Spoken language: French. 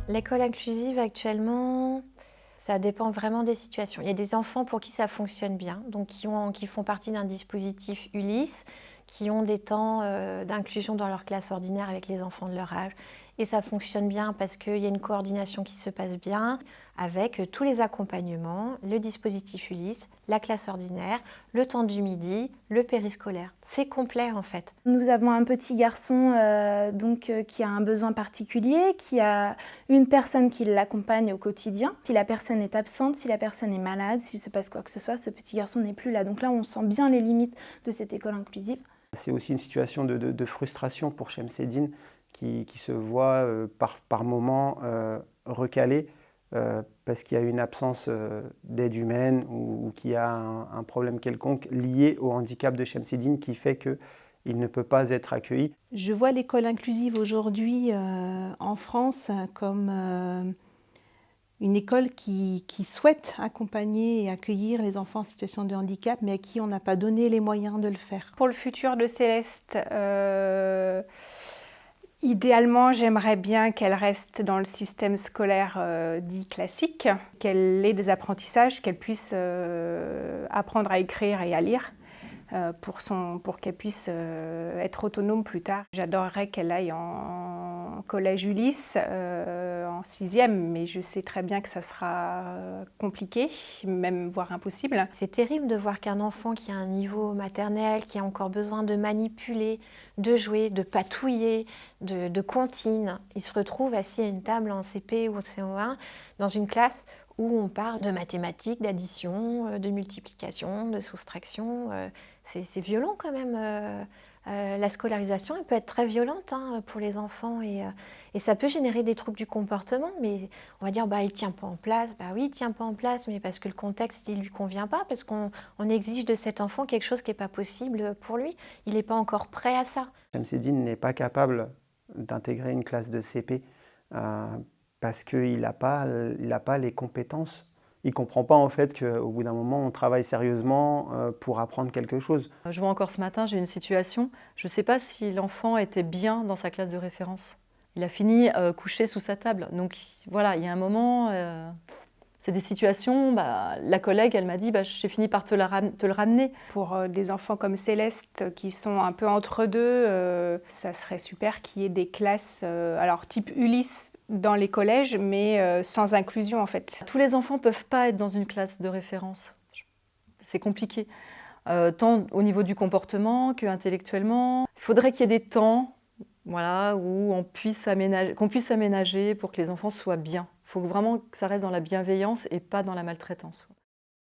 L'école inclusive actuellement, ça dépend vraiment des situations. Il y a des enfants pour qui ça fonctionne bien, donc qui font partie d'un dispositif Ulysse, qui ont des temps d'inclusion dans leur classe ordinaire avec les enfants de leur âge. Et ça fonctionne bien parce qu'il y a une coordination qui se passe bien avec tous les accompagnements, le dispositif Ulysse, la classe ordinaire, le temps du midi, le périscolaire. C'est complet en fait. Nous avons un petit garçon qui a un besoin particulier, qui a une personne qui l'accompagne au quotidien. Si la personne est absente, si la personne est malade, s'il se passe quoi que ce soit, ce petit garçon n'est plus là. Donc là, on sent bien les limites de cette école inclusive. C'est aussi une situation de frustration pour Shemseddine qui se voit par moments recalé parce qu'il y a une absence d'aide humaine ou qu'il y a un problème quelconque lié au handicap de Shemseddine qui fait qu'il ne peut pas être accueilli. Je vois l'école inclusive aujourd'hui en France comme une école qui souhaite accompagner et accueillir les enfants en situation de handicap, mais à qui on n'a pas donné les moyens de le faire. Pour le futur de Céleste, idéalement, j'aimerais bien qu'elle reste dans le système scolaire dit classique, qu'elle ait des apprentissages, qu'elle puisse apprendre à écrire et à lire. Pour qu'elle puisse être autonome plus tard. J'adorerais qu'elle aille en collège Ulysse, en 6e, mais je sais très bien que ça sera compliqué, même voire impossible. C'est terrible de voir qu'un enfant qui a un niveau maternel, qui a encore besoin de manipuler, de jouer, de patouiller, de comptines, il se retrouve assis à une table en CP ou en CO1 dans une classe où on parle de mathématiques, d'addition, de multiplication, de soustraction. C'est violent quand même. La scolarisation, elle peut être très violente pour les enfants et ça peut générer des troubles du comportement. Mais on va dire, il ne tient pas en place. Bah oui, il ne tient pas en place, mais parce que le contexte, il ne lui convient pas, parce qu'on exige de cet enfant quelque chose qui n'est pas possible pour lui. Il n'est pas encore prêt à ça. Shemseddine n'est pas capable d'intégrer une classe de CP parce qu'il n'a pas les compétences. Il ne comprend pas en fait qu'au bout d'un moment, on travaille sérieusement pour apprendre quelque chose. Je vois encore ce matin, j'ai une situation, je ne sais pas si l'enfant était bien dans sa classe de référence. Il a fini couché sous sa table. Donc voilà, il y a un moment, c'est des situations, la collègue, elle m'a dit, j'ai fini par te le ramener. Pour des enfants comme Céleste qui sont un peu entre deux, ça serait super qu'il y ait des classes, alors type Ulysse, dans les collèges, mais sans inclusion en fait. Tous les enfants ne peuvent pas être dans une classe de référence. C'est compliqué, tant au niveau du comportement qu'intellectuellement. Il faudrait qu'il y ait des temps où qu'on puisse aménager pour que les enfants soient bien. Il faut vraiment que ça reste dans la bienveillance et pas dans la maltraitance.